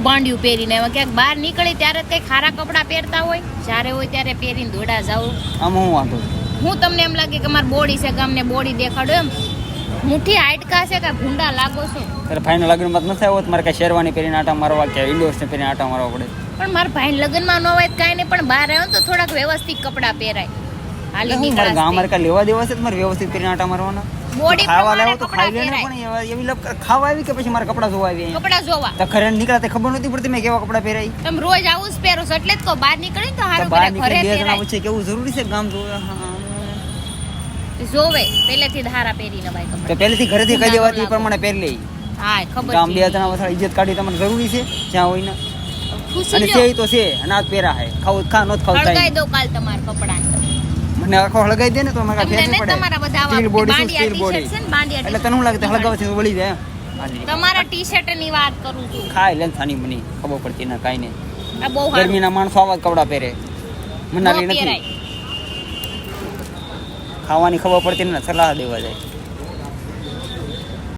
ભાંડ્યું પહેરીને એમાં ક્યાંક બહાર નીકળી ત્યારે કંઈ ખારા કપડાં પહેરતા હોય, જ્યારે હોય ત્યારે પહેરીને દોડા જાવ. આમાં હું વાંધો હું તમને એમ લાગે કે મારી બોડી છે કે અમને બોડી દેખાડો એમ મુઠ્ઠી હાડકા છે કે ભૂંડા લાગો છો. ત્યારે ફાઇનલ લગ્નમાં નથી આવ્યો મારે કાંઈ શેરવાની પહેરીને આટા મારવા કે ઇન્ડોર્સને પહેરીને આટા મારવા પડે. પણ મારા ભાઈ લગ્નમાં ન હોય કાંઈ નહીં, પણ બહાર આવ્યો તો થોડાક વ્યવસ્થિત કપડાં પહેરાય. હાલી મારે ગામ મારે કાંઈ લેવા દેવા છે મારે વ્યવસ્થિત કરીને આટા મારવાના. બોડી ખાવા લાવો તો ખાઈ લે ને, પણ એવી લપ ખાવા આવી કે પછી મારે કપડાં જોવા આવી કપડાં જોવા તો ઘરે નીકળ્યા ખબર નથી પડતી મેં કેવા કપડાં પહેરાય. તમે રોજ આવું જ પહેરો છો એટલે જ કહો બહાર નીકળી તો હારું બહાર ઘરે નીકળી 2 જણા પહેરાય. વચ્ચે કેવું જરૂરી છે ગામ જોવે. જોવે પહેલેથી ધારા પહેરીને ભાઈ તો કપડાં. પહેલેથી ઘરેથી કહી દેવાથી એ પ્રમાણે પહેરી લઈ. હા ખબર ગામ છે. 2 જણા વચ્ચે ઇજ્જત કાઢી તમારે જરૂરી છે જ્યાં હોય ને. ખુશી અને લ્યો. છે તો છે અને આ પહેરા હે ખાવું ખા નો ખાવું હળગાઈ થાય. દો કાલ તમારા કપડાં. મને આખો હળગાઈ દે ને તો મને તમને ફેર ને પડે. તમારા બધા આવા સ્ટીલ બોડી બાંડિયા સ્ટીલ બોડી ટી-શર્ટ છે ને બાંડિયા એટલે તને શું લાગે હળગાવથી વળી જાય એમ. તમારા ટી-શર્ટ ની વાત કરું છું. ખાઈ લે સાની મની ખબર પડતી ના કાઈ નહીં. આ બહુ સારું. ગરમીના માણસો આવા જ કપડાં પહેરે મનાલી ન નથી. પહેરાય. ખાવાની ખબર પડતી ને સલાહ દેવા જાય.